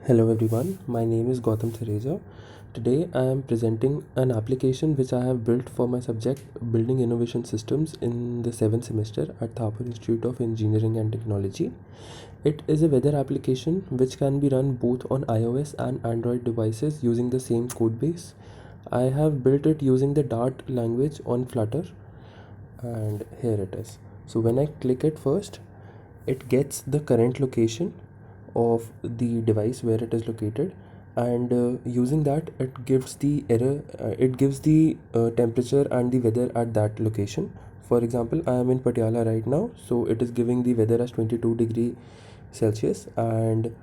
Hello everyone, my name is Gautam Thereja. Today I am presenting an application which I have built for my subject Building Innovation Systems in the 7th semester at Thapar Institute of Engineering and Technology. It is a weather application which can be run both on iOS and Android devices using the same code base. I have built it using the Dart language on Flutter, and here it is. So when I click it first, it gets the current location of the device where it is located, and using that it gives the temperature and the weather at that location. For example, I am in Patiala right now, so it is giving the weather as 22 Celsius, and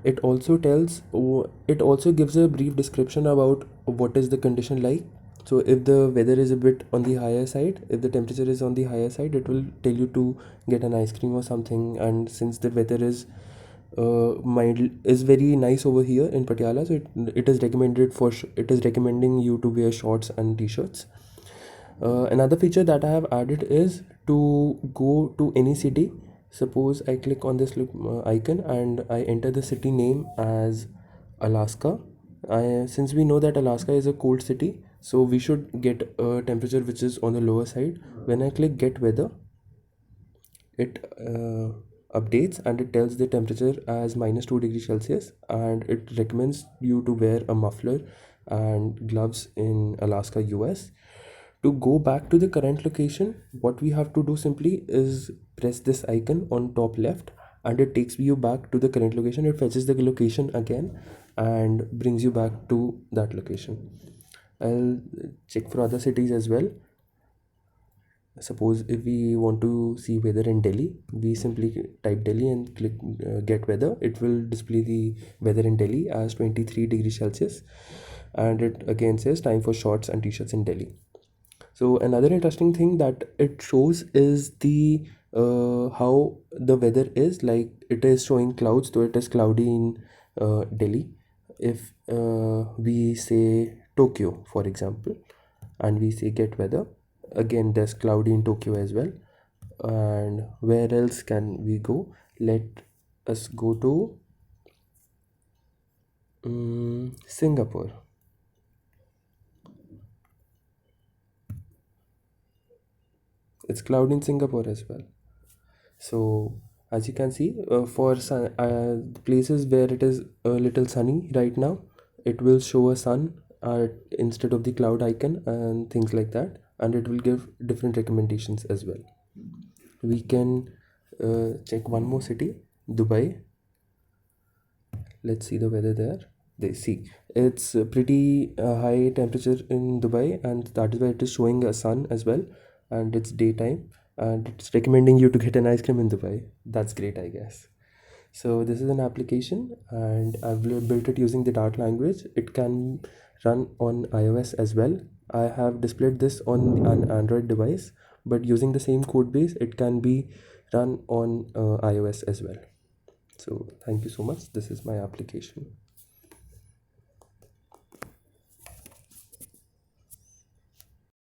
it also gives a brief description about what is the condition like. So if the weather is a bit on the higher side, if the temperature is on the higher side, it will tell you to get an ice cream or something. And since the weather is very nice over here in Patiala, so it is recommending you to wear shorts and t-shirts. Another feature that I have added is to go to any city. Suppose I click on this icon and I enter the city name as Alaska. Since we know that Alaska is a cold city, so we should get a temperature which is on the lower side. When I click get weather, it updates and it tells the temperature as -2 degrees Celsius, and it recommends you to wear a muffler and gloves in Alaska, US. To go back to the current location, what we have to do simply is press this icon on top left, and it takes you back to the current location. It fetches the location again and brings you back to that location. I'll check for other cities as well. Suppose if we want to see weather in Delhi, we simply type Delhi and click get weather. It will display the weather in Delhi as 23 degrees Celsius, and it again says time for shorts and t-shirts in Delhi. So another interesting thing that it shows is the how the weather is. Like, it is showing clouds, though it is cloudy in Delhi. If we say Tokyo, for example, and we say get weather, again there's cloudy in Tokyo as well. And where else can we go? Let us go to Singapore. It's cloudy in Singapore as well. So as you can see, for places where it is a little sunny right now, it will show a sun instead of the cloud icon and things like that, and it will give different recommendations as well. We can check one more city, Dubai. Let's see the weather there. They see it's a pretty high temperature in Dubai, and that is why it is showing a sun as well, and it's daytime, and it's recommending you to get an ice cream in Dubai. That's great, I guess. So this is an application, and I've built it using the Dart language. It can run on iOS as well. I have displayed this on an Android device, but using the same code base, it can be run on iOS as well. So thank you so much. This is my application.